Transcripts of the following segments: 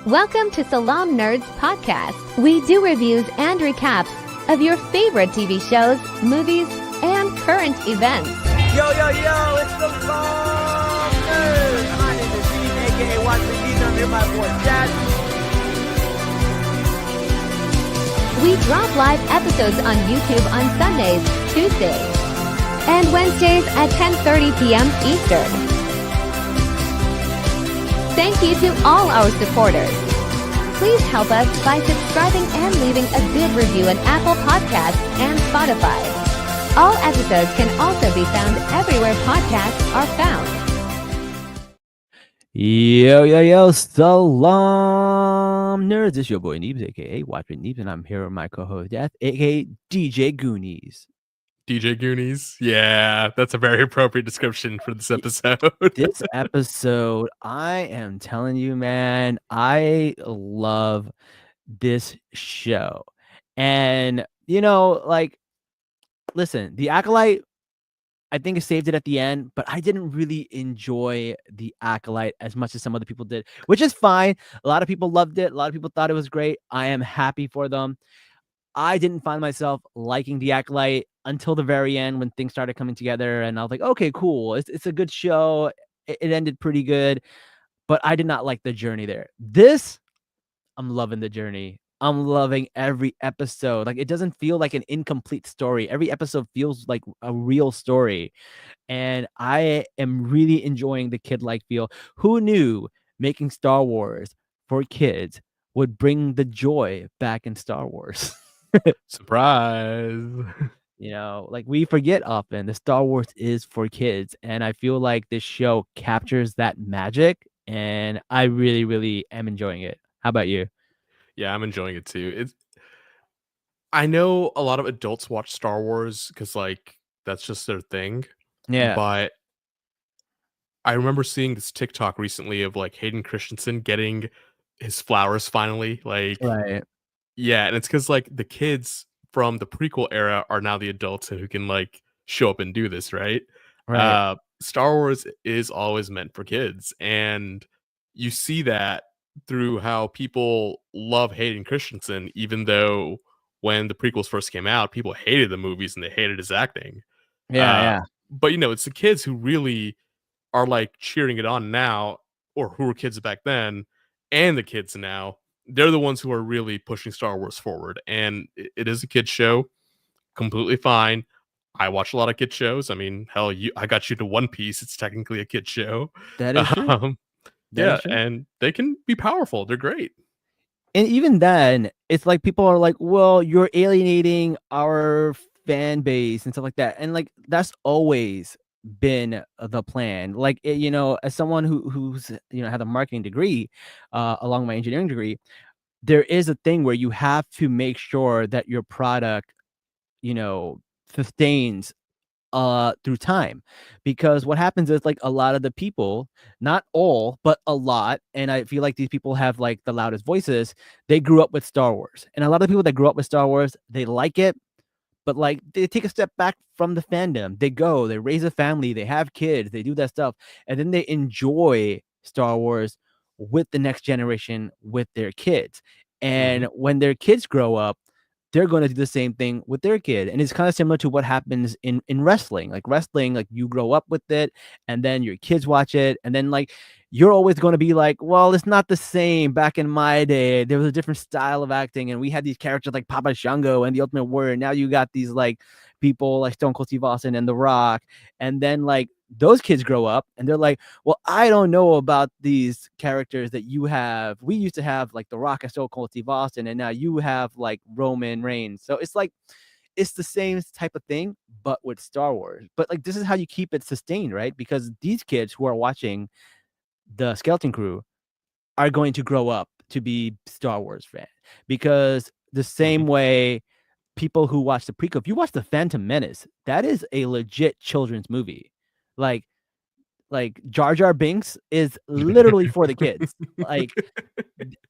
Welcome to Salaam Nerds Podcast. We do reviews and recaps of your favorite TV shows, movies, and current events. Yo, it's the Salaam Nerds. My name is Steve, aka Watch the Geeks. I'm here with my boy Chad. We drop live episodes on YouTube on Sundays, Tuesdays, and Wednesdays at 10:30 p.m. Eastern. Thank you to all our supporters. Please help us by subscribing and leaving a good review on Apple Podcasts and Spotify. All episodes can also be found everywhere podcasts are found. Yo, Salaam Nerds. It's your boy Neebs, aka Watch with Neebs, and I'm here with my co-host Death, aka DJ Goonies. DJ Goonies. Yeah, that's a very appropriate description for this episode. This episode, I am telling you, man, I love this show. And, listen, The Acolyte, I think it saved it at the end, but I didn't really enjoy The Acolyte as much as some other people did, which is fine. A lot of people loved it. A lot of people thought it was great. I am happy for them. I didn't find myself liking The Acolyte until the very end when things started coming together, and I was like, okay, cool. It's a good show. It ended pretty good, but I did not like the journey there. This, I'm loving the journey. I'm loving every episode. Like, it doesn't feel like an incomplete story. Every episode feels like a real story, and I am really enjoying the kid-like feel. Who knew making Star Wars for kids would bring the joy back in Star Wars? Surprise. We forget often the Star Wars is for kids, and I feel like this show captures that magic, and I really, really am enjoying it. How about you? Yeah, I'm enjoying it too. I know a lot of adults watch Star Wars because that's just their thing. Yeah. But I remember seeing this TikTok recently of Hayden Christensen getting his flowers finally. Right. Yeah, and it's because the kids from the prequel era are now the adults who can show up and do this, right? Right. Star Wars is always meant for kids, and you see that through how people love Hayden Christensen, even though when the prequels first came out, people hated the movies and they hated his acting. Yeah. But it's the kids who really are cheering it on now, or who were kids back then, and the kids now. They're the ones who are really pushing Star Wars forward, and it is a kid show, completely fine. I watch a lot of kid shows. I mean, hell, I got you to One Piece. It's technically a kid show. That is true. Yeah, and they can be powerful. They're great. And even then, it's like people are like, well, you're alienating our fan base and stuff like that. And that's always been the plan. As someone who's had a marketing degree along my engineering degree, there is a thing where you have to make sure that your product sustains through time, because what happens is a lot of the people, not all but a lot, and I feel like these people have the loudest voices, they grew up with Star Wars, and a lot of people that grew up with Star Wars, they like it, but they take a step back from the fandom. They raise a family, they have kids, they do that stuff, and then they enjoy Star Wars with the next generation, with their kids. And when their kids grow up, they're going to do the same thing with their kid. And it's kind of similar to what happens in wrestling. Wrestling, you grow up with it, and then your kids watch it, and then you're always going to be well, it's not the same. Back in my day, there was a different style of acting, and we had these characters like Papa Shango and the Ultimate Warrior. Now you got these people like Stone Cold Steve Austin and The Rock, and then those kids grow up and they're like, well, I don't know about these characters that you have. We used to have The Rock and Stone Cold Steve Austin, and now you have Roman Reigns. So it's it's the same type of thing, but with Star Wars. But this is how you keep it sustained, right? Because these kids who are watching the Skeleton Crew are going to grow up to be Star Wars fans, because the same way people who watch the prequel, if you watch The Phantom Menace, that is a legit children's movie. Jar Jar Binks is literally for the kids.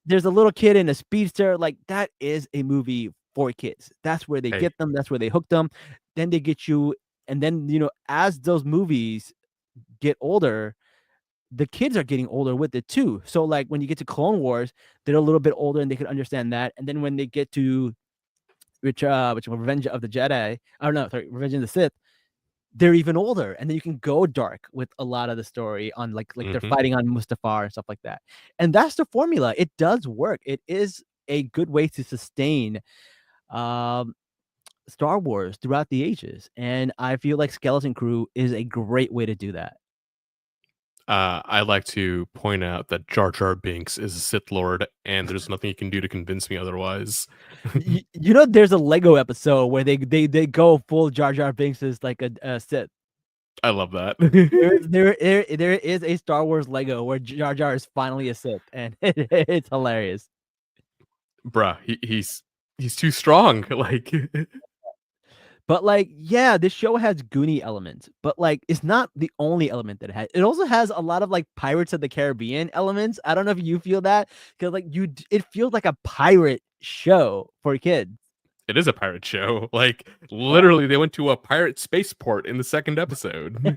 There's a little kid in a speedster. That is a movie for kids. That's where they get them. That's where they hook them. Then they get you. And then, as those movies get older, the kids are getting older with it too. So like when you get to Clone Wars, they're a little bit older and they could understand that. And then when they get to which Revenge of the Jedi, I don't know, sorry, Revenge of the Sith, they're even older, and then you can go dark with a lot of the story on like they're fighting on Mustafar and stuff like that. And that's the formula. It does work. It is a good way to sustain Star Wars throughout the ages, and I feel like Skeleton Crew is a great way to do that. I like to point out that Jar Jar Binks is a Sith Lord, and there's nothing you can do to convince me otherwise. You know, there's a Lego episode where they go full Jar Jar Binks as like a Sith. I love that. There is a Star Wars Lego where Jar Jar is finally a Sith, and it's hilarious. Bruh, he's too strong. Like, but like, yeah, this show has Goonie elements, but like, it's not the only element that it has. It also has a lot of like Pirates of the Caribbean elements. I don't know if you feel that, because like it feels like a pirate show for kids. it is a pirate show. Like, literally, they went to a pirate spaceport in the second episode.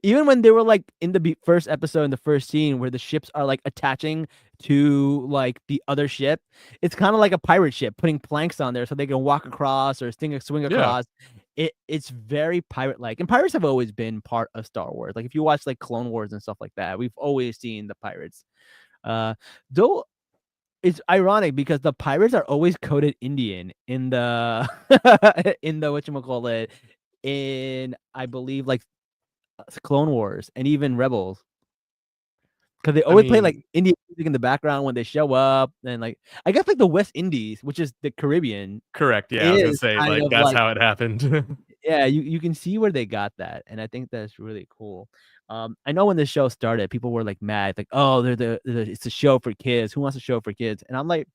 Even when they were like in the first episode, in the first scene where the ships are like attaching to like the other ship, it's kind of like a pirate ship putting planks on there so they can walk across or swing across. It's very pirate like, and pirates have always been part of Star Wars. Like if you watch like Clone Wars and stuff like that, we've always seen the pirates. Though it's ironic because the pirates are always coded Indian in the in the whatchamacallit, in I believe like Clone Wars and even Rebels, because they always play like Indian music in the background when they show up, and like I guess like the West Indies, which is the Caribbean. Correct. Yeah, I was gonna say like that's how it happened. Yeah, you can see where they got that, and I think that's really cool. I know when the show started, people were like mad, like, "Oh, it's a show for kids. Who wants a show for kids?" And I'm like,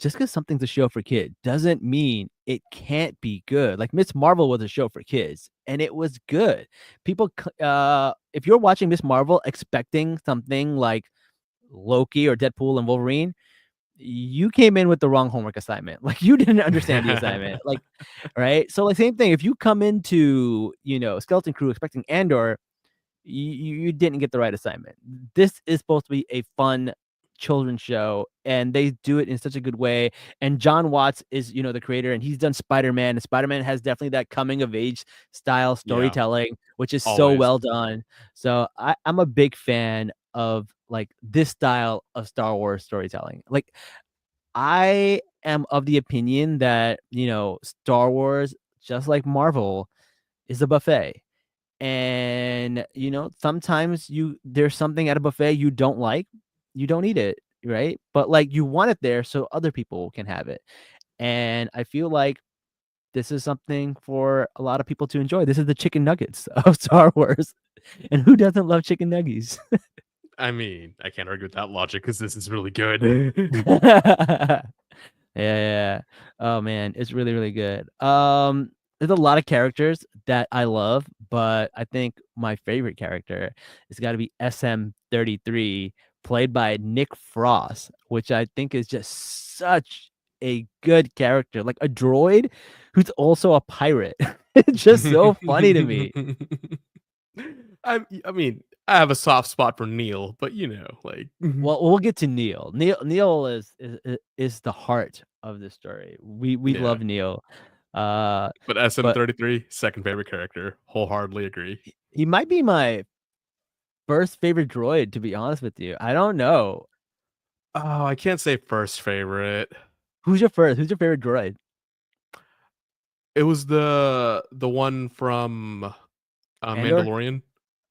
just because something's a show for kids doesn't mean it can't be good. Like Miss Marvel was a show for kids, and it was good. People, if you're watching Miss Marvel expecting something like Loki or Deadpool and Wolverine, you came in with the wrong homework assignment. Like you didn't understand the assignment. Like, right? So like same thing. If you come into, Skeleton Crew expecting Andor, you didn't get the right assignment. This is supposed to be a fun children's show, and they do it in such a good way. And John Watts is, the creator, and he's done Spider-Man, and Spider-Man has definitely that coming of age style storytelling, which is so well done. So I'm a big fan of like this style of Star Wars storytelling. Like I am of the opinion that, Star Wars, just like Marvel, is a buffet. And, sometimes there's something at a buffet you don't like, you don't eat it, right? But like you want it there so other people can have it. And I feel like this is something for a lot of people to enjoy. This is the chicken nuggets of Star Wars. And who doesn't love chicken nuggets? I mean, I can't argue with that logic because this is really good. Yeah. Oh man, it's really, really good. There's a lot of characters that I love, but I think my favorite character has got to be SM-33, played by Nick Frost, which I think is just such a good character, like a droid who's also a pirate. It's just so funny to me. I mean, I have a soft spot for Neil, but like, well, we'll get to Neil. Neil is the heart of the story. We love Neil. But SM-33, second favorite character. Wholeheartedly agree. He might be my first favorite droid, to be honest with you. I don't know. Oh, I can't say first favorite. Who's your favorite droid? It was the one from Mandalorian.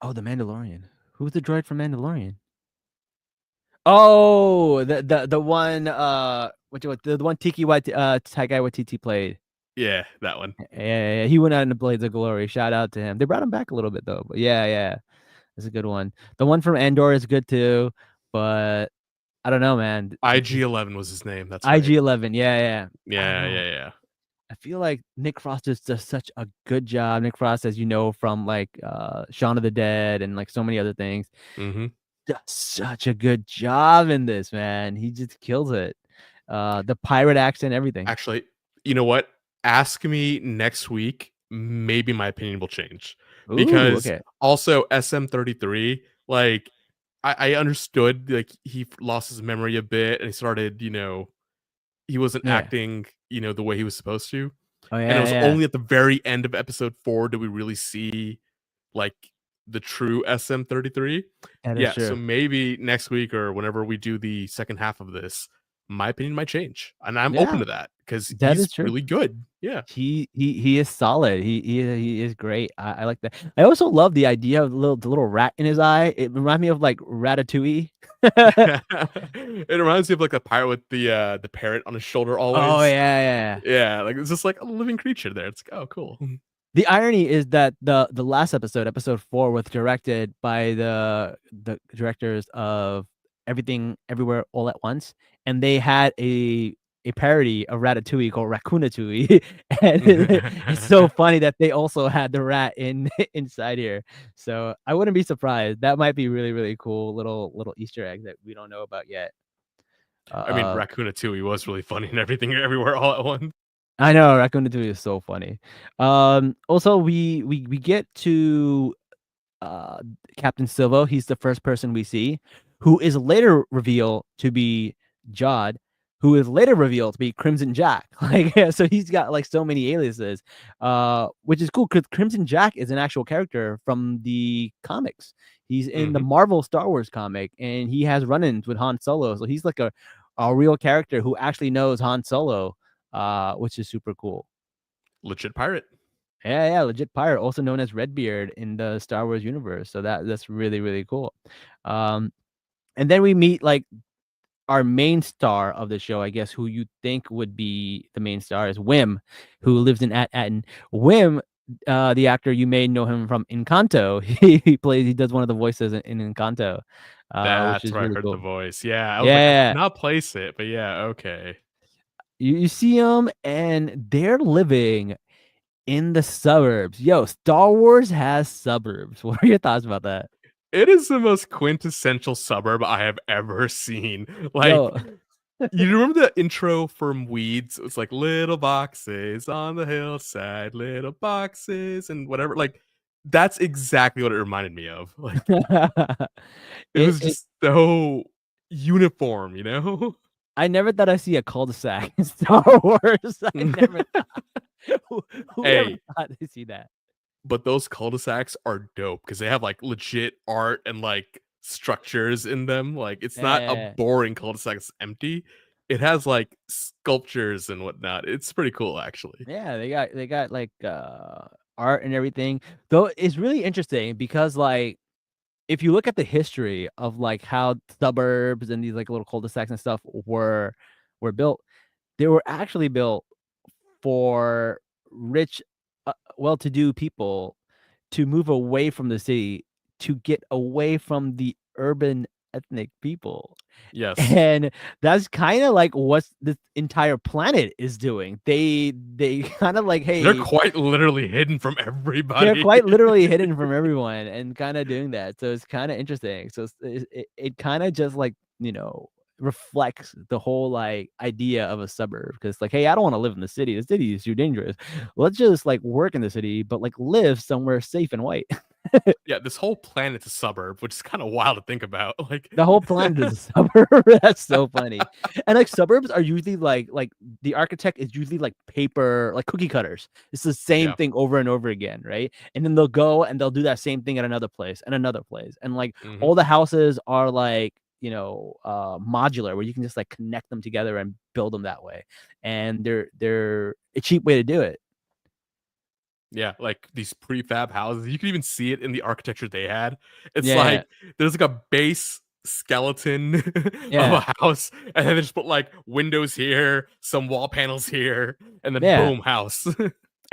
Oh, the Mandalorian. Who's the droid from Mandalorian? Oh, the one the one Taika Waititi played. Yeah, that one. Yeah, he went out in the Blades of Glory. Shout out to him. They brought him back a little bit though, but yeah, that's a good one. The one from Andor is good too, but I don't know, man. IG-11 was his name. That's right. IG-11. Yeah. Yeah. I feel like Nick Frost does such a good job. Nick Frost, as you know, from like Shaun of the Dead and like so many other things, does such a good job in this, man. He just kills it. The pirate accent, everything. Actually, you know what? Ask me next week. Maybe my opinion will change. Because also SM-33 Like, I understood like he lost his memory a bit and he started, he wasn't Yeah. acting, the way he was supposed to. Oh And it yeah, was yeah. only at the very end of episode 4 did we really see like the true SM33. That is Yeah, so true. maybe next week or whenever we do the second half of this, my opinion might change. And I'm open Yeah, to that because that he's is true. really good. Yeah. He is solid. He is great. I like that. I also love the idea of the little rat in his eye. It reminds me of like Ratatouille. It reminds me of like a pirate with the parrot on his shoulder Oh always. yeah, yeah. Yeah, like it's just like a living creature there. It's like, oh cool. The irony is that the last episode 4, was directed by the directors of Everything Everywhere All at Once, and they had a parody of Ratatouille called Raccoonatouille, and it's so funny that they also had the rat inside here. So I wouldn't be surprised. That might be really really cool little Easter egg that we don't know about yet. I mean, Uh, Raccoonatouille was really funny and everything everywhere all at once. I know Raccoonatouille is so funny. Also we get to uh Captain Silvo. He's the first person we see, who is later revealed to be Jod, who is later revealed to be Crimson Jack. Like, yeah, so he's got like so many aliases, which is cool because Crimson Jack is an actual character from the comics. He's in the Mhm. Marvel Star Wars comic, and he has run-ins with Han Solo. So he's like a real character who actually knows Han Solo, which is super cool. Legit pirate. Yeah, legit pirate, also known as Redbeard in the Star Wars universe. So that's really, really cool. Um, and then we meet like our main star of the show, I guess, who you think would be the main star is Wim, who lives in Atten. Wim, the actor, you may know him from Encanto. He does one of the voices in Encanto, which That's is where I really heard the cool. voice. Yeah, I was like, I Yeah, cannot place it, but yeah, okay. you see him, and they're living in the suburbs. Yo, Star Wars has suburbs. What are your thoughts about that? It is the most quintessential suburb I have ever seen. Like, Yo, you remember the intro from Weeds? It was like little boxes on the hillside, little boxes and whatever. Like, that's exactly what it reminded me of. Like, it it was it just so uniform, you know? I never thought I'd see a cul-de-sac in Star Wars. I never thought. Who, who ever Hey, thought to see that? but those cul-de-sacs are dope because they have like legit art and like structures in them. Like it's not a Yeah, boring cul-de-sac that's empty. It has like sculptures and whatnot. It's pretty cool actually. yeah, they got like art and everything. Though it's really interesting because like if you look at the history of like how suburbs and these like little cul-de-sacs and stuff were built, they were actually built for rich, well-to-do people to move away from the city to get away from the urban ethnic people. Yes. And that's kind of like what this entire planet is doing. They kind of like, They're hey, quite literally hidden from they're everybody. quite literally hidden from everyone and kind of doing that. So it's kind of interesting. So it kind of just like, reflects the whole like idea of a suburb because like, hey, I don't want to live in the city. The city is too dangerous. Let's just like work in the city, but like live somewhere safe and white. Yeah, this whole planet's a suburb, which is kind of wild to think about. Like The whole planet is a suburb. That's so funny. And like suburbs are usually like the architect is usually like paper, like cookie cutters. It's the same yeah. thing over and over again, right? And then they'll go and they'll do that same thing at another place and another place. And like Mhm. all the houses are like, modular where you can just like connect them together and build them that way. And they're a cheap way to do it. Yeah, like these prefab houses. You can even see it in the architecture they had. It's Yeah. like there's like a base skeleton of Yeah. a house, and then they just put like windows here, some wall panels here, and then Yeah. boom, house.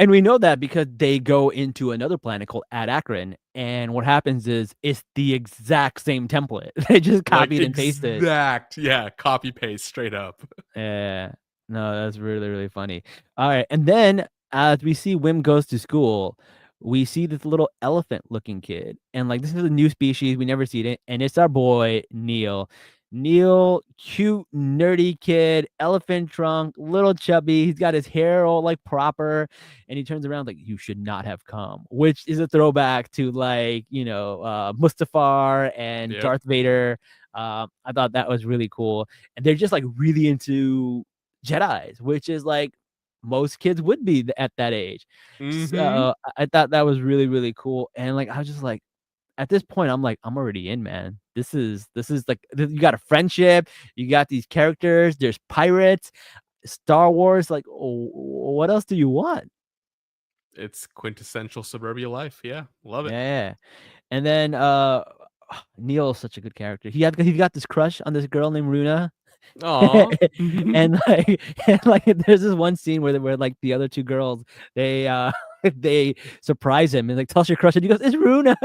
And we know that because they go into another planet called Ad Akron, and what happens is it's the exact same template. They just Like copied and pasted. yeah, copy paste straight up. Yeah. No, that's really, really funny. All right. And then as we see Wim goes to school, we see this little elephant looking kid. And like this is a new species. We never seen it. And it's our boy Neil. Neil, cute, nerdy kid, elephant trunk, little chubby. He's got his hair all like proper, and he turns around like, "You should not have come," which is a throwback to like Mustafar and Yep. Darth Vader. I thought that was really cool, and they're just like really into Jedi's, which is like most kids would be at that age. Mm-hmm. So I thought that was really really cool, and like I was just like at this point, I'm like, I'm already in, man. This is like you got a friendship, you got these characters, there's pirates, Star Wars. Like, what else do you want? It's quintessential suburbia life. Yeah, love it. Yeah. And then Neil's such a good character. He got this crush on this girl named Runa. Aw. and like there's this one scene where like the other two girls they they surprise him and like tell us your crush and he goes, "It's Runa."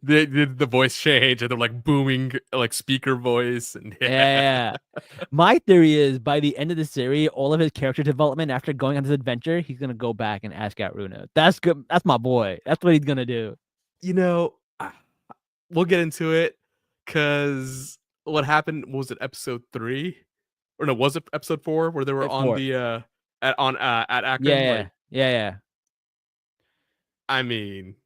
the voice change and they're like booming like speaker voice and Yeah. My theory is by the end of the series, all of his character development after going on this adventure, he's gonna go back and ask out Runa. That's good. That's my boy. That's what he's gonna do. you know, we'll get into it because what happened was it episode 3 or no, was it episode 4 where they were on 4. the at Akron? Yeah, Like, yeah. I mean,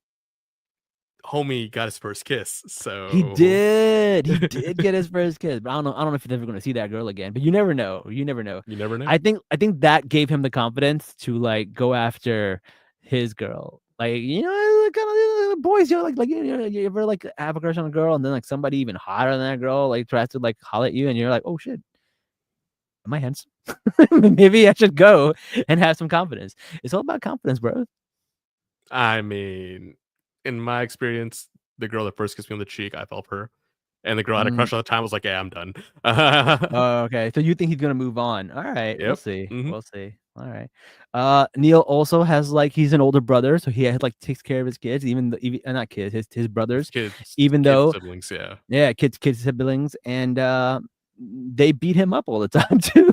homie got his first kiss, He so did. He did get his first kiss, but I don't know. I don't know if he's ever gonna see that girl again. But you never know. You never know. you never know. I think that gave him the confidence to like go after his girl. Like, kind of boys, you ever like have a crush on a girl and then like somebody even hotter than that girl like tries to like holler at you and you're like, oh shit, am I handsome? Maybe I should go and have some confidence. It's all about confidence, bro. I mean, in my experience, the girl that first kissed me on the cheek, I fell for her. And the girl I had a Mm. crush on at the time was like, yeah, I'm done. Oh, okay. So you think he's gonna move on? All right, we'll Yep. see. Mhm. We'll see. All right. Neil also has like he's an older brother, so he had like takes care of his kids, even not kids, his brothers. Even Kids, though, siblings, yeah. yeah, kids siblings, and they beat him up all the time too.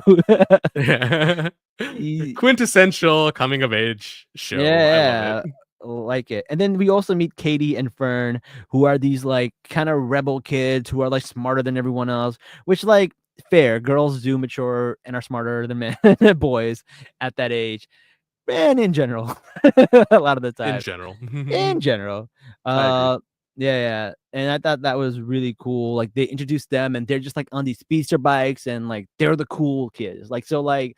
He- Quintessential coming of age show. I love it. yeah, like it. And then we also meet Katie and Fern, who are these like kind of rebel kids who are like smarter than everyone else, which like fair. Girls do mature and are smarter than men boys at that age. And in general, a lot of the In time. general. In general. I agree. Yeah. And I thought that was really cool. Like they introduced them and they're just like on these speedster bikes and like they're the cool kids. Like so like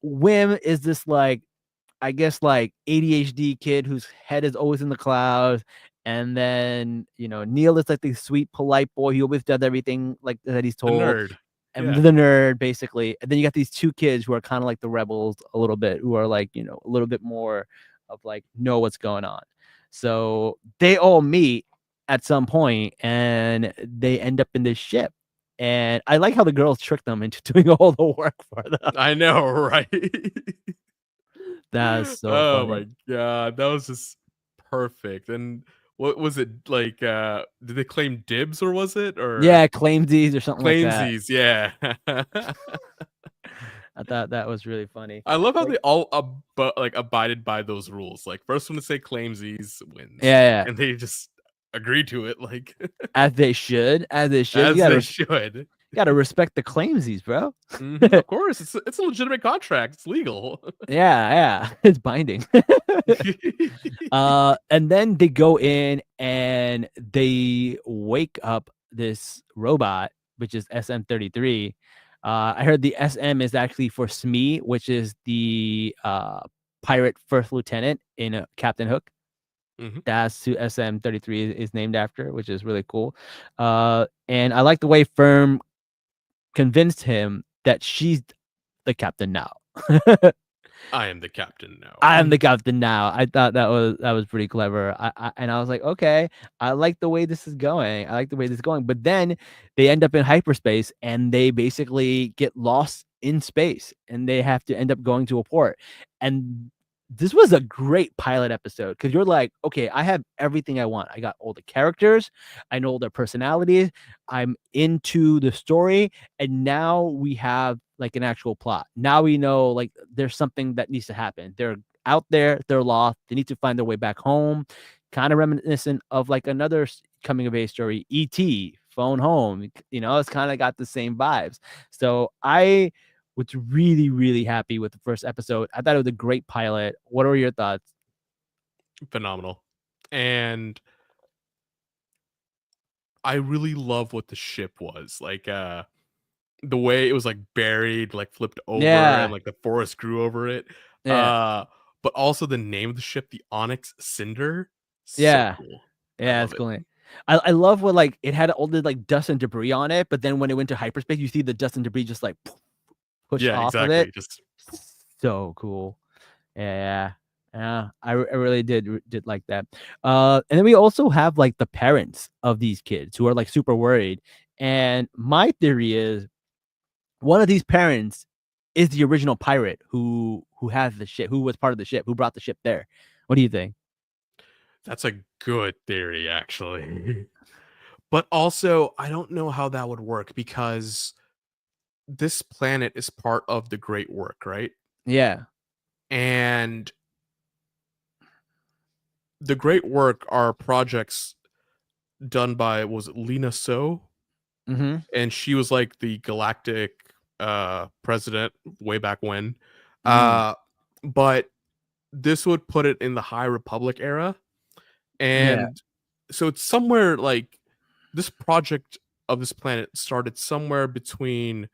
Wim is this like I guess like ADHD kid whose head is always in the clouds. And then, Neil is like the sweet, polite boy. He always does everything like that he's The told. nerd. And Yeah. the nerd, basically. And then you got these two kids who are kind of like the rebels a little bit, who are like, a little bit more of like know what's going on. So they all meet at some point and they end up in this ship. And I like how the girls trick them into doing all the work for them. I know, right? That's so Oh funny. my god, that was just perfect. And what was it like? Did they claim dibs or was it Yeah, claimsies or something like that. claimsies? Yeah. I thought that was really funny. I love how Like- they all abided by those rules. Like first one to say claimsies wins. Yeah. And they just agreed to it like As they should. as You they should. gotta respect the claimsies, bro. Of course, it's a legitimate contract. It's legal. Yeah. It's binding. And then they go in and they wake up this robot, which is SM-33. I heard the SM is actually for Smee, which is the pirate first lieutenant in Captain Hook. Mhm. That's who SM-33 is named after, which is really cool. And I like the way Firm convinced him that she's the captain now. I am the captain now. I am the captain now. I thought that was pretty clever. And I was like, okay, I like the way this is going. But then they end up in hyperspace and they basically get lost in space and they have to end up going to a port. And this was a great pilot episode because you're like, okay, I have everything I want. I got all the characters, I know their personalities, I'm into the story, and now we have like an actual plot. Now we know like there's something that needs to happen. They're out there, they're lost, they need to find their way back home. Kind of reminiscent of like another coming of age story, E.T. phone home. It's kind of got the same vibes. So I was really, really happy with the first episode. I thought it was a great pilot. What were your thoughts? Phenomenal. And I really love what the ship was. Like the way it was like buried, like flipped over, Yeah, and like the forest grew over it. yeah, But also the name of the ship, the Onyx Cinder. So yeah, cool. I yeah. love It's it. cool. I love what like it had all the like dust and debris on it, but then when it went to hyperspace, you see the dust and debris just like push Yeah, off of it. exactly. Just So cool. Yeah. Yeah, I really did like that. And then we also have like the parents of these kids who are like super worried. And my theory is one of these parents is the original pirate who has the ship, who was part of the ship, who brought the ship there. What do you think? that's a good theory, actually. But also, I don't know how that would work because this planet is part of the Great Work, right? Yeah. And the Great Work are projects done by, was it Lena So? Mm-hmm. And she was like the galactic president way back when. Mm. Uh but this would put it in the High Republic era. Yeah. And so it's somewhere like this project of this planet started somewhere between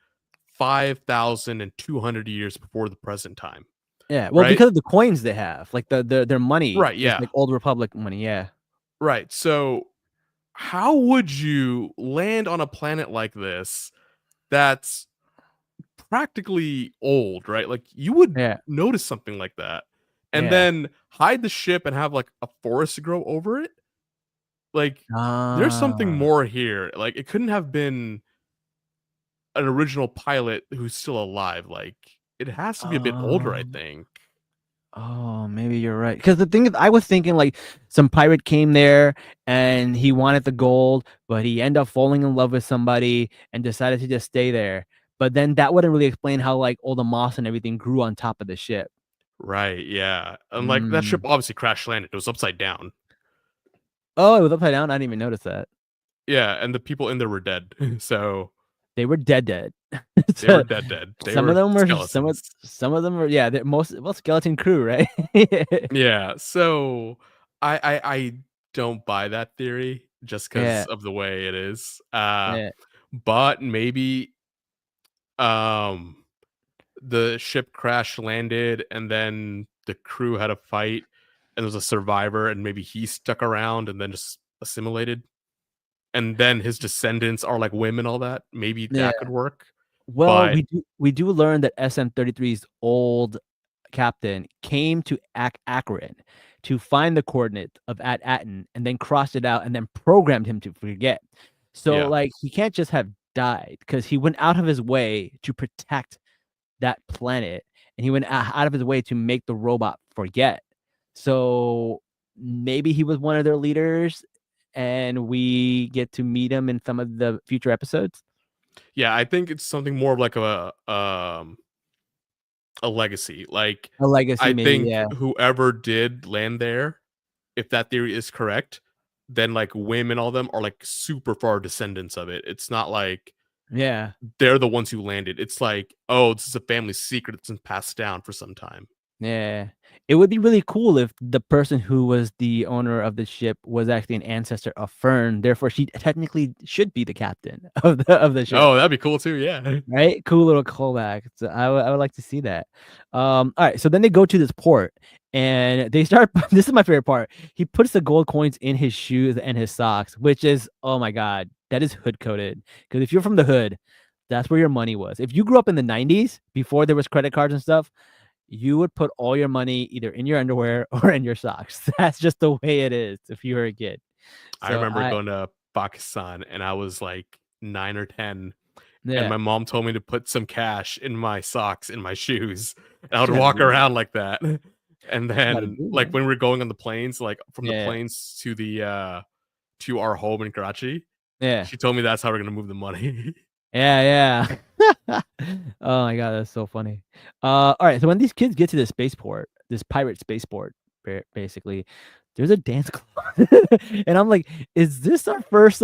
5,000 and 200 years before the present time, Yeah. Well, right? because of the coins they have, like their money Right, is yeah. like old Republic money. Yeah. Right. So how would you land on a planet like this that's practically old, right? Like you would Yeah. notice something like that and Yeah. then hide the ship and have like a forest to grow over it. Like there's something Ah. more here. Like it couldn't have been an original pilot who's still alive. Like it has to be a bit older, I Um. think. Oh, maybe you're right. Because the thing is, I was thinking like some pirate came there and he wanted the gold, but he ended up falling in love with somebody and decided to just stay there. But then that wouldn't really explain how like all the moss and everything grew on top of the ship. Right, yeah. And like that ship Mm. obviously crash landed. It was upside down. Oh, it was upside down. I didn't even notice that. Yeah, and the people in there were dead. So They were dead. they were So, dead. They some of were them were skeletons. some of them were yeah. They're most well skeleton crew, right? Yeah, so I don't buy that theory just because Yeah, of the way it is. yeah, But maybe um the ship crash landed and then the crew had a fight and there was a survivor and maybe he stuck around and then just assimilated. And then his descendants are like women, all that. Maybe yeah. that could work. Well, But we do learn that SM-33's old captain came to Akron to find the coordinate of Aten and then crossed it out and then programmed him to forget. So yeah, like he can't just have died because he went out of his way to protect that planet and he went out of his way to make the robot forget. So maybe he was one of their leaders and we get to meet him in some of the future episodes. yeah, I think it's something more of like a legacy. Like A legacy, I maybe, think yeah. whoever did land there, if that theory is correct, then like Wim and all them are like super far descendants of it. It's not like Yeah. they're the ones who landed. It's like, oh, this is a family secret that's been passed down for some time. Yeah. It would be really cool if the person who was the owner of the ship was actually an ancestor of Fern. Therefore, she technically should be the captain of the ship. Oh, that'd be cool too. Yeah. Right? Cool little callback. So I would like to see that. All right. So then they go to this port and they start. This is my favorite part. He puts the gold coins in his shoes and his socks, which is, oh my God, that is hood coded. Because if you're from the hood, that's where your money was. If you grew up in the 90s before there was credit cards and stuff, you would put all your money either in your underwear or in your socks. That's just the way it is if you were a kid. I So remember going to Pakistan and I was like 9 or 10. And yeah, my mom told me to put some cash in my socks, in my shoes. And I would you gotta walk do that. around like that. And You gotta then do like that. when we are going on the planes, like from the Yeah, planes to our home in Karachi, yeah, she told me that's how we're gonna move the money. yeah. Oh my God, that's so funny. All right. So when these kids get to the spaceport, this pirate spaceport, basically, there's a dance club, and I'm like, is this our first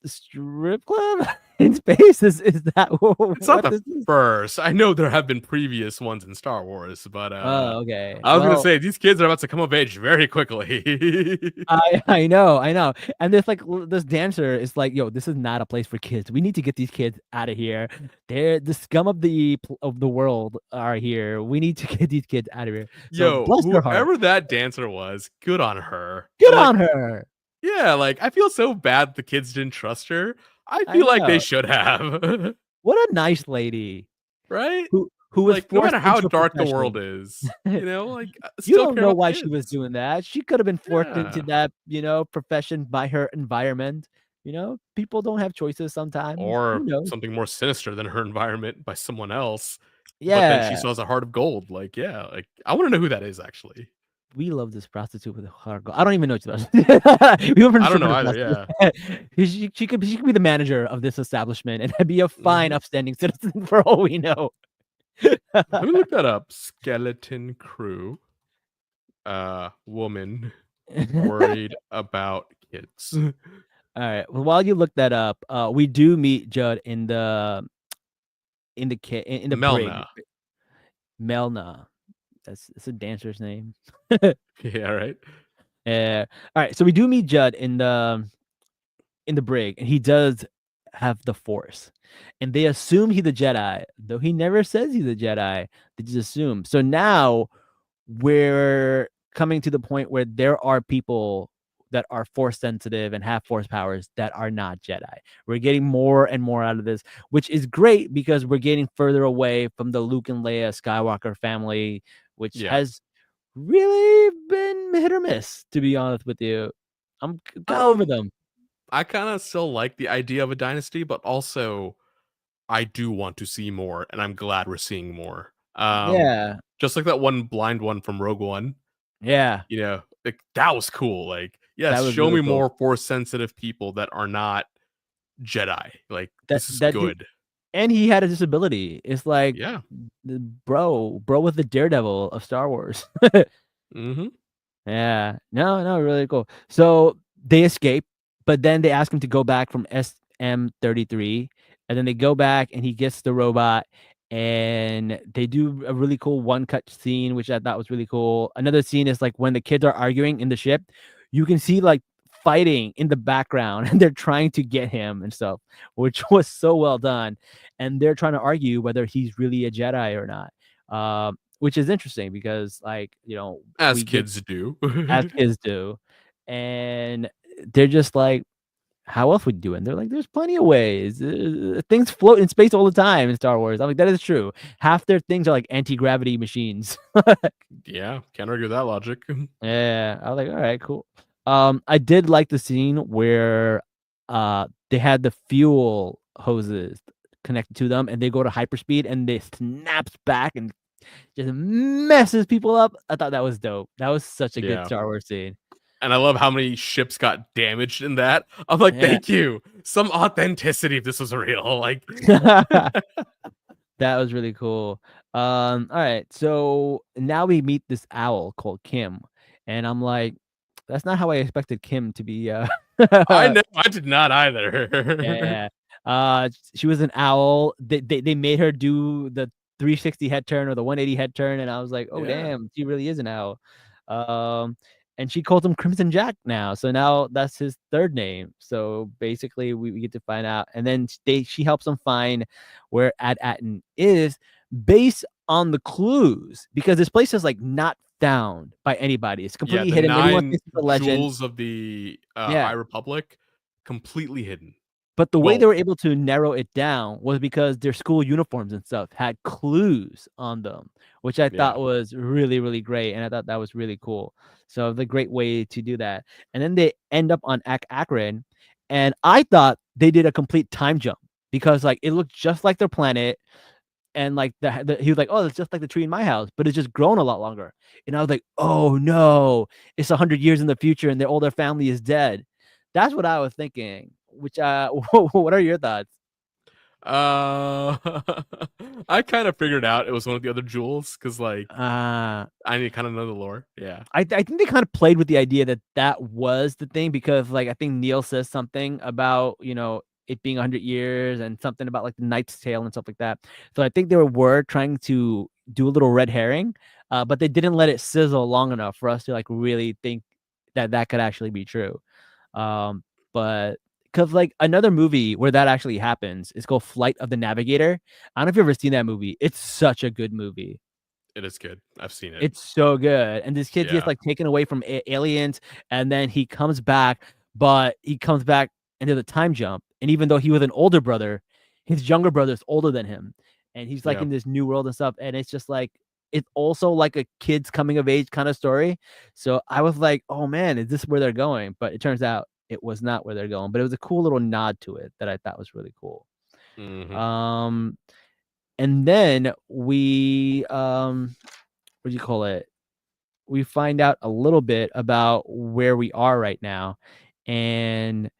Strip club in space? Is that It's not what the this is? first. I know there have been previous ones in Star Wars, but Oh, okay. I was gonna Well, say these kids are about to come of age very quickly. I know. And this like this dancer is like, yo, this is not a place for kids. We need to get these kids out of here. They're the scum of the world are here. We need to get these kids out of here. So Yo, bless her heart. whoever that dancer was, good on her. Good Like, on her. yeah, like I feel so bad the kids didn't trust her. I I feel like they know. should have. What a nice lady Right? who was Like, no forced matter how into a dark the world profession. is, like You still don't care know about the why she was kids. doing that. She could have been forced into Yeah. that, profession by her environment. People don't have choices sometimes. Who Or knows? something more sinister than her environment by someone else. But then she Yeah. still has a heart of gold. Like, yeah, like I want to know who that is actually. We love this prostitute with a heart. I don't even know what she does. We went from I don't stripper know to either. prostitute. Yeah. She could be the manager of this establishment and be a fine, Mhm. upstanding citizen for all we know. Let me look that up. Skeleton crew. Woman worried about kids. All right. Well, while you look that up, we do meet Judd in the brig. Melna. Melna. That's a dancer's name. Yeah, right. Yeah. All right. So we do meet Judd in the brig, and he does have the Force, and they assume he's a Jedi, though he never says he's a Jedi. They just assume. So now we're coming to the point where there are people that are Force sensitive and have Force powers that are not Jedi. We're getting more and more out of this, which is great because we're getting further away from the Luke and Leia Skywalker family, which Yeah. has really been hit or miss, to be honest with you. I'm kind of over them. I kind of still like the idea of a dynasty, but also I do want to see more, and I'm glad we're seeing more. Yeah. Just like that one blind one from Rogue One, Yeah. like that was cool. Like, yes, That was show really me cool. more Force sensitive people that are not Jedi. Like, That this is that dude, good. and he had a disability. It's like Yeah. the bro with the Daredevil of Star Wars. Mm-hmm. Yeah. No, really cool. So they escape, but then they ask him to go back from SM-33, and then they go back and he gets the robot, and they do a really cool one cut scene, which I thought was really cool. Another scene is like when the kids are arguing in the ship, you can see like fighting in the background and they're trying to get him and stuff, which was so well done. And they're trying to argue whether he's really a Jedi or not. Which is interesting because As we get kids do. as kids do, and they're just like, how else would you do it? And they're like, there's plenty of ways. Things float in space all the time in Star Wars. I'm like, that is true. Half their things are like anti-gravity machines. Yeah, can't argue that logic. Yeah, I was like, all right, cool. I did like the scene where they had the fuel hoses connected to them and they go to hyperspeed and they snaps back and just messes people up. I thought that was dope. That was such a good Yeah. Star Wars scene. And I love how many ships got damaged in that. I'm like, Yeah. thank you. Some authenticity if this was real. Like, That was really cool. All right. So now we meet this owl called Kim, and I'm like, that's not how I expected Kim to be. I know I did not either. Yeah. She was an owl. They made her do the 360 head turn or the 180 head turn, and I was like, oh Yeah. damn, she really is an owl. And she calls him Crimson Jack now. So now that's his third name. So basically, we get to find out, and then she helps them find where Ad Atten is based on the clues because this place is like not found by anybody. It's Yeah, completely the hidden. Everyone 9 thinks it's a legend. jewels of the Yeah. High Republic, completely hidden. But the way Well- they were able to narrow it down was because their school uniforms and stuff had clues on them, which I thought was really, really great. And I thought that was really cool. So the great way to do that. And then they end up on Akron. And I thought they did a complete time jump because like it looked just like their planet. And like he was like, oh, it's just like the tree in my house, but it's just grown a lot longer. And I was like, oh no, it's 100 years in the future and all their family is dead. That's what I was thinking. Which what are your thoughts? Uh, I kind of figured out it was one of the other jewels because, like, Uh, I need to kind of know the lore. Yeah. I think they kind of played with the idea that that was the thing because, like, I think Neil says something about, it being 100 years and something about, like, the Knight's Tale and stuff like that. So I think they were trying to do a little red herring, but they didn't let it sizzle long enough for us to, like, really think that that could actually be true. But because, like, another movie where that actually happens is called Flight of the Navigator. I don't know if you've ever seen that movie. It's such a good movie. It is good. I've seen it. It's so good, and this kid gets, Yeah. like, taken away from aliens, and then he comes back, but he comes back into the time jump, and even though he was an older brother, his younger brother is older than him, and he's, like, Yeah. in this new world and stuff, and it's just, like, it's also, like, a kid's coming of age kinda story, so I was like, "Oh, man, is this where they're going?" But it turns out it was not where they're going, but it was a cool little nod to it that I thought was really cool. Hmm. Um, and then what do you call it? We find out a little bit about where we are right now. And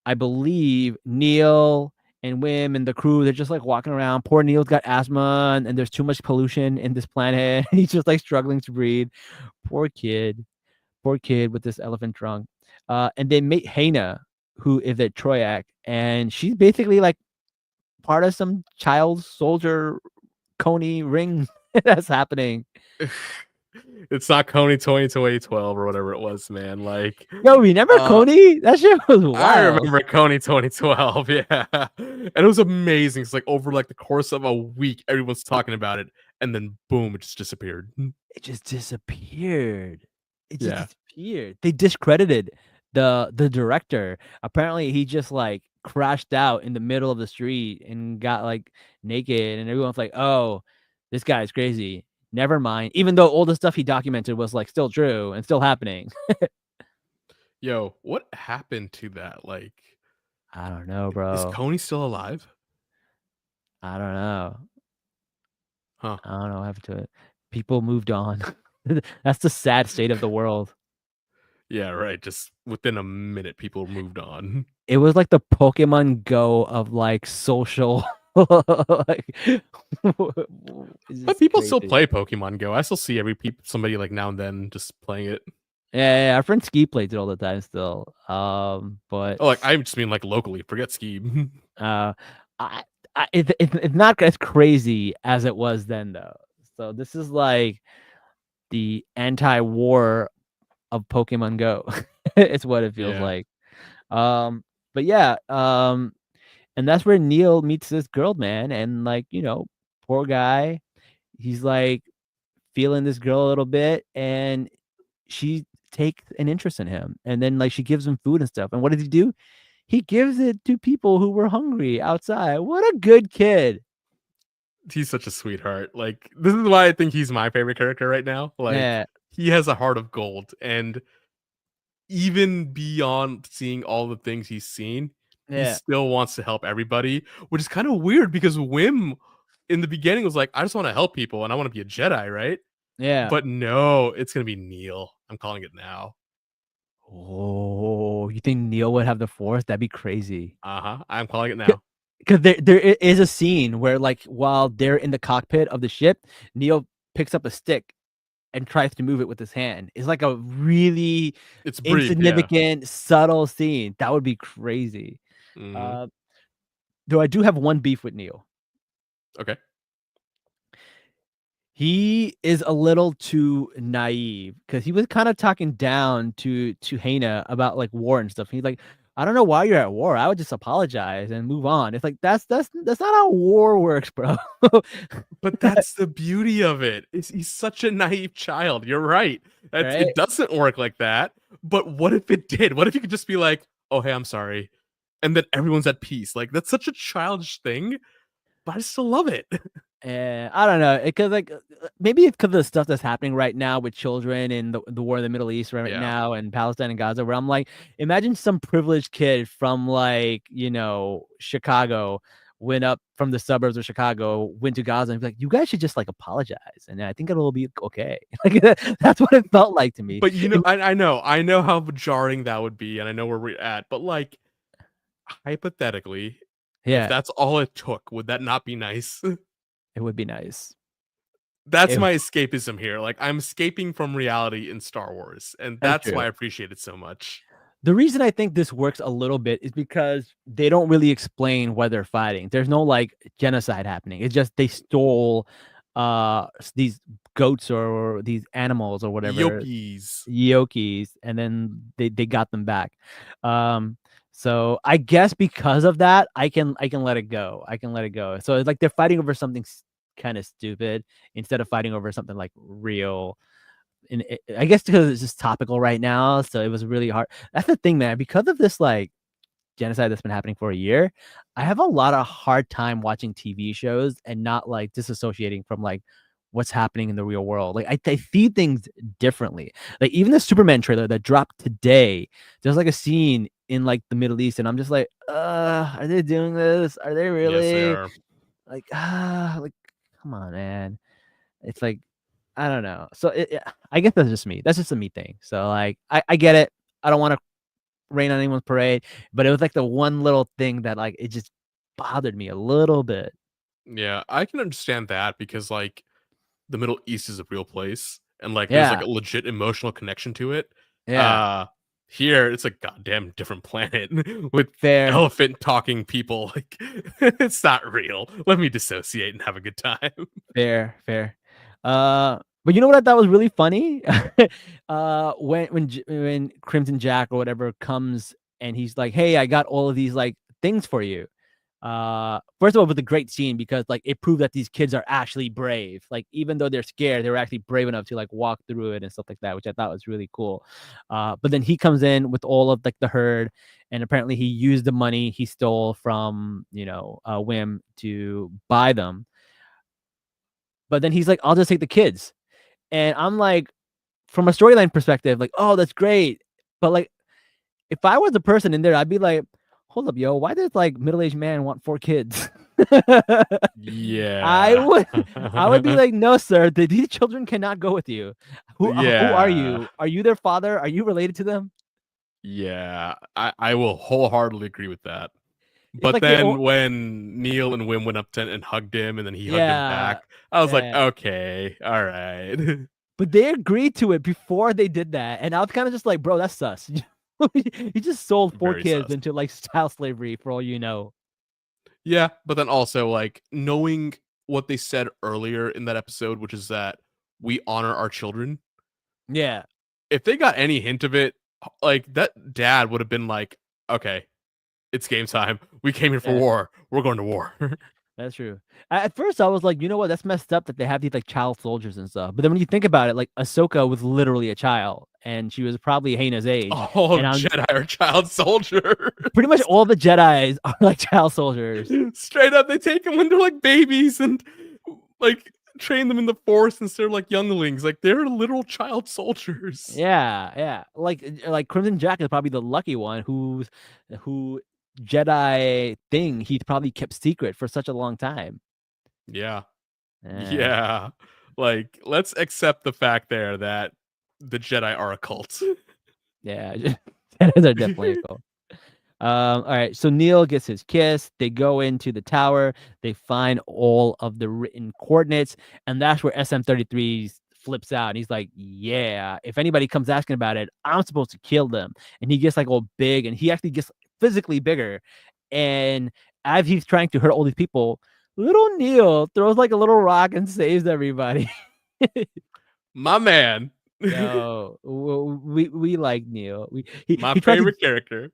I believe Neil and Wim and the crew, they're just like walking around. Poor Neil's got asthma and there's too much pollution in this planet. He's just like struggling to breathe. Poor kid. Poor kid with this elephant trunk. And they meet Hana, who is at Troyak, and she's basically like part of some child soldier Coney ring that's happening. It's not Coney 2012 or whatever it was, man. Like, Yo, remember Coney? That shit was I wild. remember Coney 2012, yeah, and it was amazing. It's like over like the course of a week, everyone's talking about it, and then boom, it just disappeared. It just disappeared. It just Yeah. disappeared. They discredited the director. Apparently, he just like crashed out in the middle of the street and got like naked, and everyone's like, "Oh, this guy's crazy." Never mind. Even though all the stuff he documented was like still true and still happening. Yo, what happened to that? Like, I don't know, is bro. Coney still alive? I don't know. Huh. I don't know what happened to it. People moved on. That's the sad state of the world. Yeah, right. Just within a minute, people moved on. It was like the Pokemon Go of like social. Like, it's But just people still crazy. play Pokemon Go. I still see somebody like now and then just playing it. Yeah, our friend Ski plays it all the time still. But Oh, like I just mean like locally. Forget Ski. uh, I, it's not as crazy as it was then though. So this is like the anti-war of Pokemon Go. It's what it feels Yeah. like. But yeah, and that's where Neil meets this girl, man, and like, poor guy, he's like feeling this girl a little bit, and she takes an interest in him, and then like she gives him food and stuff. And what does he do? He gives it to people who were hungry outside. What a good kid. He's such a sweetheart. Like this is why I think he's my favorite character right now. Like Yeah, he has a heart of gold, and even beyond seeing all the things he's seen, he yeah, still wants to help everybody, which is kind of weird because Wim in the beginning was like, I just want to help people and I want to be a Jedi, right? yeah. But no, it's gonna be Neil. I'm calling it now. Oh, you think Neil would have the Force? That'd be crazy. Uh-huh. I'm calling it now. Because is a scene where like while they're in the cockpit of the ship, Neil picks up a stick and tries to move it with his hand. It's like a really It's brief, yeah. insignificant, subtle scene. That would be crazy. Mhm. Though I do have one beef with Neil. Okay. He is a little too naive because he was kind of talking down to Hana about like war and stuff. He's like, I don't know why you're at war. I would just apologize and move on. It's like that's not how war works, bro. But that's the beauty of it. He's such a naive child. You're right. Right? It doesn't work like that. But what if it did? What if you could just be like, "Oh, hey, I'm sorry," and then everyone's at peace? Like that's such a childish thing, but I still love it. And I don't know, because like maybe it's because of the stuff that's happening right now with children and the war in the Middle East right Yeah. now and Palestine and Gaza, where I'm like, imagine some privileged kid from like Chicago went up from the suburbs of Chicago, went to Gaza and be like, you guys should just like apologize, and I think it'll be okay. Like that's what it felt like to me. But I know how jarring that would be, and I know where we're at. But like hypothetically, Yeah, If that's all it took, would that not be nice? it would be nice. That's It- my escapism here. Like, I'm escaping from reality in Star Wars, and that's that's why true. I appreciate it so much. The reason I think this works a little bit is because they don't really explain why they're fighting. There's no like genocide happening. It's just they stole these goats or these animals or whatever, Yokis. Yokis, and then they got them back. So I guess because of that, I can let it go. I can let it go. So it's like they're fighting over something kind of stupid instead of fighting over something like real. And I guess because it's just topical right now, so it was really hard. That's the thing, man. Because of this like genocide that's been happening for a year, I have a lot of hard time watching TV shows and not like disassociating from like what's happening in the real world. Like I see things differently. Like even the Superman trailer that dropped today, there's like a scene in like the Middle East, and I'm just like, are they doing this? Are they Yes, they really are. like like come on, man. It's like I don't know. So I guess that's just me. That's just a me thing. So like I get it. I don't want to rain on anyone's parade, but it was like the one little thing that like it just bothered me a little bit. Yeah, I can understand that because, like, the Middle East is a real place, and, like, there's, like, Yeah, a legit emotional connection to it. yeah, Uh, Here, it's a goddamn different planet with fair, elephant talking people, like, it's not real. Let me dissociate and have a good time. fair. But you know what I thought was really funny? When Crimson Jack or whatever comes and he's like, "Hey, I got all of these like things for you." First of all, with a great scene because like it proved that these kids are actually brave. Like even though they're scared, they were actually brave enough to like walk through it and stuff like that, which I thought was really cool. But then he comes in with all of like the herd, and apparently he used the money he stole from Whim to buy them. But then he's like, "I'll just take the kids," and I'm like, from a storyline perspective, like, "Oh, that's great," but like if I was the person in there, I'd be like, "Hold up, yo, why does like middle-aged man want 4 kids?" I Yeah. would I would be like, "No, sir, these children cannot go with you. Who are Yeah. you? Are you their father? Are you related to them?" Yeah. I will wholeheartedly agree with that. It's But like they then all when Neil and Wim went up to and hugged him, and then he hugged him yeah, back, I was like, yeah. "Okay, alright." But they agreed to it before they did that, and I was kinda just like, "Bro, that's sus." You just sold 4 Very kids sus. into, like, child slavery for all you know. Yeah, but then also, like, knowing what they said earlier in that episode, which is that we honor our children, Yeah. if they got any hint of it, like, that dad would have been like, "Okay, it's game time. We came here for Yeah. war. We're going to war." That's true. At first, I was like, you know what? That's messed up that they have these like child soldiers and stuff. But then when you think about it, like Ahsoka was literally a child, and she was probably Haina's age, All and I'm Jedi are child soldiers. pretty much all the Jedi's are like child soldiers. Straight up, they take them when they're like babies and like train them in the Force instead of like younglings. Like they're literal child soldiers. Yeah. Like Crimson Jack is probably the lucky one who Jedi thing he probably kept secret for such a long time. Yeah. Eh, Yeah. Like, let's accept the fact there that the Jedi are a cult. yeah, they're definitely a cult. All right, so Neil gets his kiss. They go into the tower. They find all of the written coordinates, and that's where SM-33 flips out. And he's like, "Yeah, if anybody comes asking about it, I'm supposed to kill them." And he gets like all big, and he actually gets physically bigger. And as he's trying to hurt all these people, little Neil throws like a little rock and saves everybody. My man. Yo, we like Neil. My He tried to favorite character.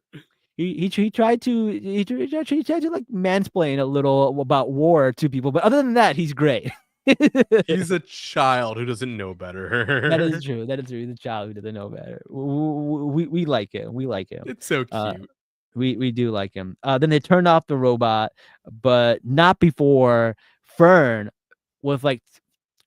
he tried to he tried to like mansplain a little about war to people, but other than that, he's great. He's a child who doesn't know That is better. true. That is true. He's a child who doesn't know better. We like him. We like him. It's so Uh, cute. we do like him. Then they turned off the robot, but not before Fern was like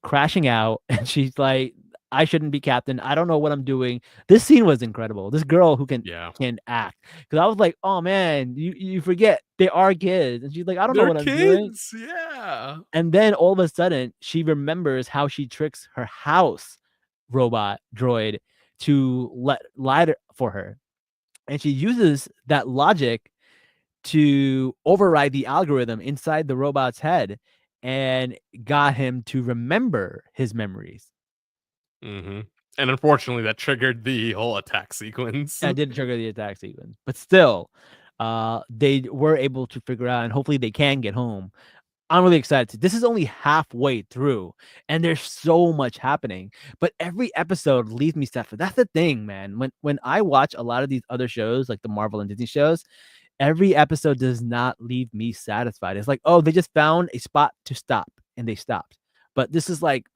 crashing out, and she's like, "I shouldn't be captain. I don't know what I'm doing." This scene was incredible. This girl who Yeah. can act, because I was like, "Oh man, you forget they are kids," and she's like, "I don't know They're what I'm doing." kids. Yeah. And then all of a sudden, she remembers how she tricks her house robot droid to lie for her, and she uses that logic to override the algorithm inside the robot's head and got him to remember his memories. Mm-hmm. And unfortunately, that triggered the whole attack sequence. That didn't trigger the attack sequence, but still, they were able to figure out, and hopefully they can get home. I'm really excited. This is only halfway through, and there's so much happening. But every episode leaves me satisfied. That's the thing, man. When I watch a lot of these other shows, like the Marvel and Disney shows, every episode does not leave me satisfied. It's like, oh, they just found a spot to stop, and they stopped. But this is like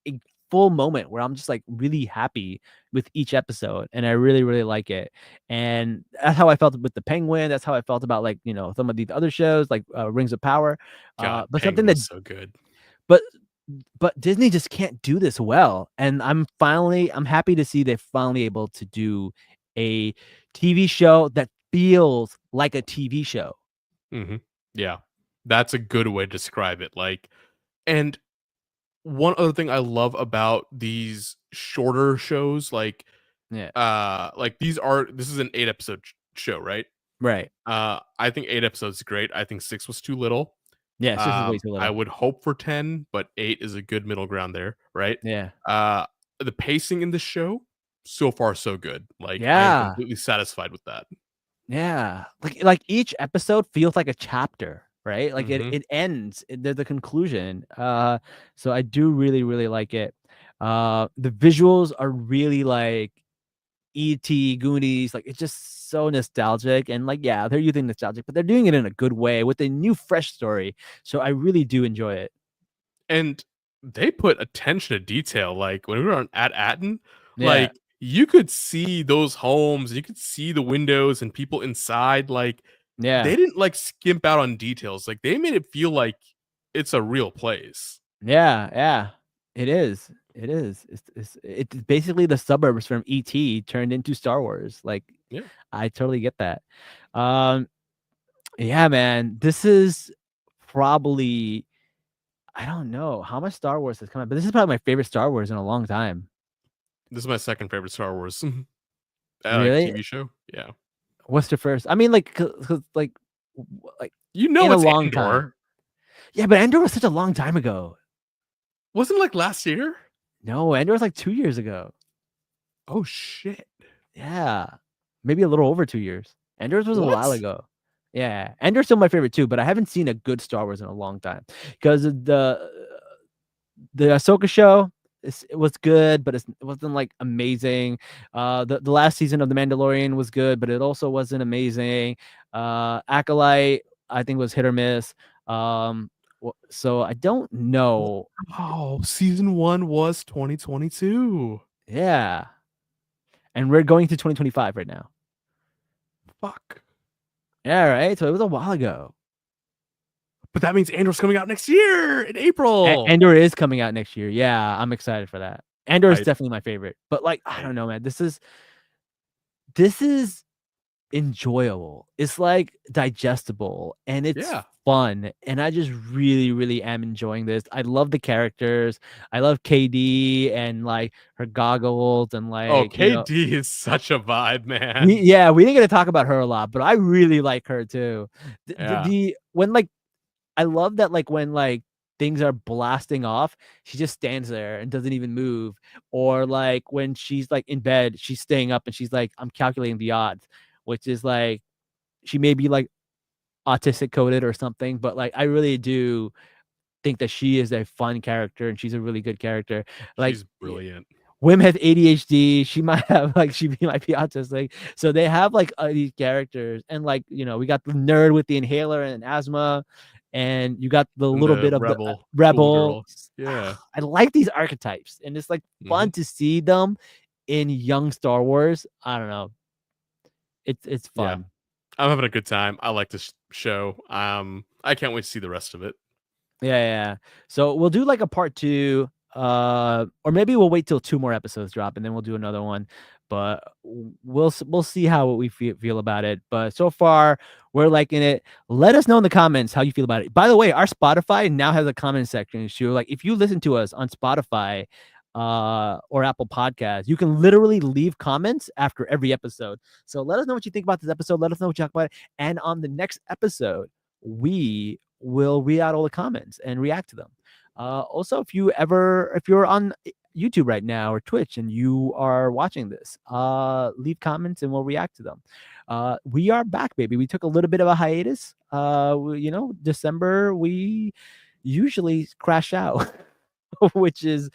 a full moment where I'm just like really happy with each episode, and I really, really like it. And that's how I felt with the Penguin. That's how I felt about, like, you know, some of these other shows like Rings of Power. God, But Penguin something that was so good. but Disney just can't do this well. And I'm happy to see they're finally able to do a TV show that feels like a TV show. Mm-hmm. Yeah, that's a good way to describe it. Like, and one other thing I love about these shorter shows, like this is an 8-episode show, right? Right. I think 8 episodes is great. I think 6 was too little. Yeah, 6 is way too little. I would hope for 10, but 8 is a good middle ground there, right? Yeah. The pacing in the show, so far so good. Like, I Yeah. am completely satisfied with that. Yeah. Like each episode feels like a chapter, right? Like Mhm. it ends. There's a conclusion. So I do really, really like it. The visuals are really like E.T., Goonies. Like, it's just so nostalgic. And like, yeah, they're using nostalgic, but they're doing it in a good way with a new, fresh story. So I really do enjoy it. And they put attention to detail. Like, when we were at Atten, Yeah. like, you could see those homes, you could see the windows and people inside. Like, Yeah. they didn't like skimp out on details. Like, they made it feel like it's a real place. Yeah. Yeah. It is. It is. It's basically the suburbs from E.T. turned into Star Wars. Like, Yeah. I totally get that. Yeah, man. This is probably, I don't know how much Star Wars has come out, but this is probably my favorite Star Wars in a long time. This is my second favorite Star Wars Really? TV show. Yeah. What's the first? I mean, like, 'cause, like, You know, in a it's long Andor. time. Yeah, but Andor was such a long time ago. Wasn't it like last year? No, Andor was like 2 years ago. Oh shit. Yeah, maybe a little over 2 years. Andor's was a while What? ago. Yeah, Andor's still my favorite too, but I haven't seen a good Star Wars in a long time because the Ahsoka show. It was good, but it wasn't like amazing. The last season of The Mandalorian was good, but it also wasn't amazing. Acolyte, I think, was hit or miss. So I don't know. Oh, season 1 was 2022. Yeah, and we're going to 2025 right now. Fuck. Yeah, right. So it was a while ago. But that means Andor's coming out next year in April. Andor is coming out next year. Yeah, I'm excited for that. Andor is Right. definitely my favorite. But like, I don't know, man. This is enjoyable. It's like digestible and it's Yeah. fun. And I just really, really am enjoying this. I love the characters. I love KD and like her goggles and like, Oh, you know, KD is such a vibe, man. we didn't get to talk about her a lot, but I really like her too. Yeah. When like, I love that, like, when like things are blasting off, she just stands there and doesn't even move. Or like when she's like in bed, she's staying up and she's like, I'm calculating the odds, which is like, she may be like autistic coded or something, but like, I really do think that she is a fun character and she's a really good character. Like, She's brilliant. Wim has ADHD. She might have like, might be autistic. So they have like these characters, and like, you know, we got the nerd with the inhaler and asthma, and you got the And little the bit of rebel, the cool rebel. girl. Yeah. I like these archetypes, and it's like fun to see them in young Star Wars. I don't know. It's fun. I'm having a good time. I like this show. I can't wait to see the rest of it. Yeah. So we'll do like a part 2, or maybe we'll wait till 2 more episodes drop and then we'll do another one. But we'll see how we feel about it. But so far, we're liking it. Let us know in the comments how you feel about it. By the way, our Spotify now has a comment section. So like, if you listen to us on Spotify, or Apple Podcasts, you can literally leave comments after every episode. So let us know what you think about this episode. Let us know what you talk about it. And on the next episode, we will read out all the comments and react to them. Also, if you're on YouTube right now or Twitch and you are watching this, leave comments and we'll react to them. We are back, baby. We took a little bit of a hiatus. December we usually crash out. Which is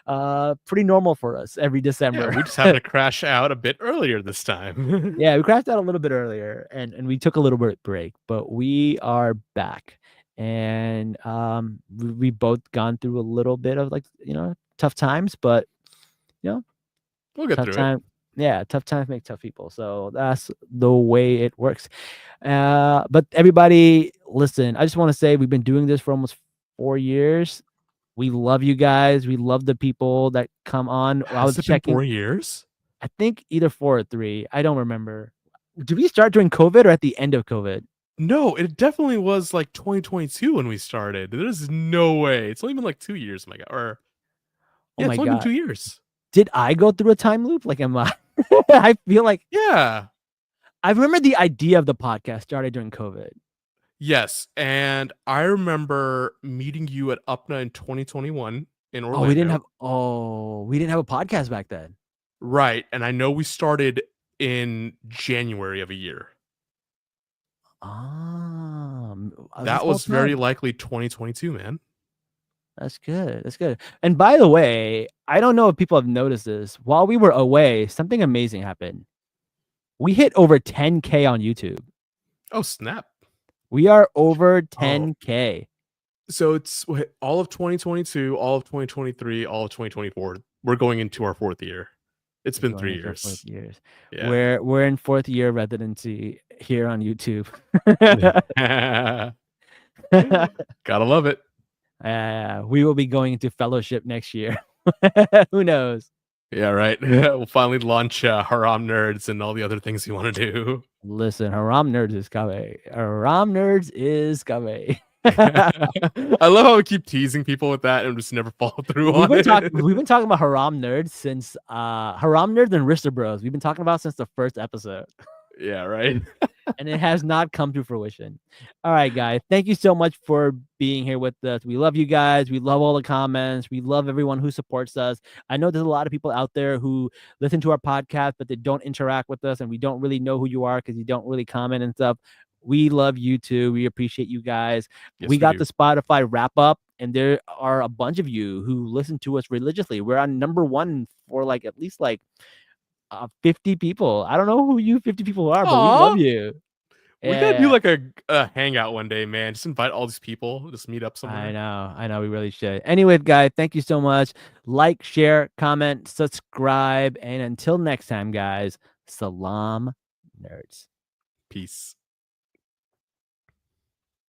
pretty normal for us every December. Yeah, we just happened to crash out a bit earlier this time. Yeah, we crashed out a little bit earlier and we took a little bit break, but we are back. And we both gone through a little bit of tough times, but we'll get tough through time. Yeah, tough times make tough people. So that's the way it works. But everybody, listen, I just want to say we've been doing this for almost 4 years. We love you guys. We love the people that come on. it. I was Has it been checking. 4 years? I think either 4 or 3. I don't remember. Did we start during COVID or at the end of COVID? No, it definitely was like 2022 when we started. There's no way. It's only been like 2 years, my God. Or Oh yeah, my it's only been God. 2 years. Did I go through a time loop? Like, am I? I feel like Yeah. I remember the idea of the podcast started during COVID. Yes, and I remember meeting you at UPNA in 2021 in Orlando. We didn't have a podcast back then. Right, and I know we started in January of a year. That was very likely 2022, man. That's good. That's good. And by the way, I don't know if people have noticed this. While we were away, something amazing happened. We hit over 10K on YouTube. Oh, snap. We are over 10K. So it's all of 2022, all of 2023, all of 2024. We're going into our 4th year. It's been 3 years. 4 years. Yeah. We're in 4th year residency here on YouTube. Gotta love it. We will be going into fellowship next year. Who knows? Yeah, right. We'll finally launch Haram Nerds and all the other things you want to do. Listen, Haram Nerds is coming. Haram Nerds is coming. I love how we keep teasing people with that and just never follow through on it. We've been talking about Haram Nerds since Haram Nerds and Rister Bros. We've been talking about since the first episode. Yeah, right. And it has not come to fruition. All right, guys. Thank you so much for being here with us. We love you guys. We love all the comments. We love everyone who supports us. I know there's a lot of people out there who listen to our podcast, but they don't interact with us, and we don't really know who you are because you don't really comment and stuff. We love you too. We appreciate you guys. Yes, we got do. the Spotify wrap up, and there are a bunch of you who listen to us religiously. We're on #1 for at least 50 people. I don't know who you 50 people are, but we love you. We gotta do a hangout one day, man. Just invite all these people. Just meet up somewhere. I know. We really should. Anyway, guys, thank you so much. Like, share, comment, subscribe, and until next time, guys, Salaam, nerds. Peace.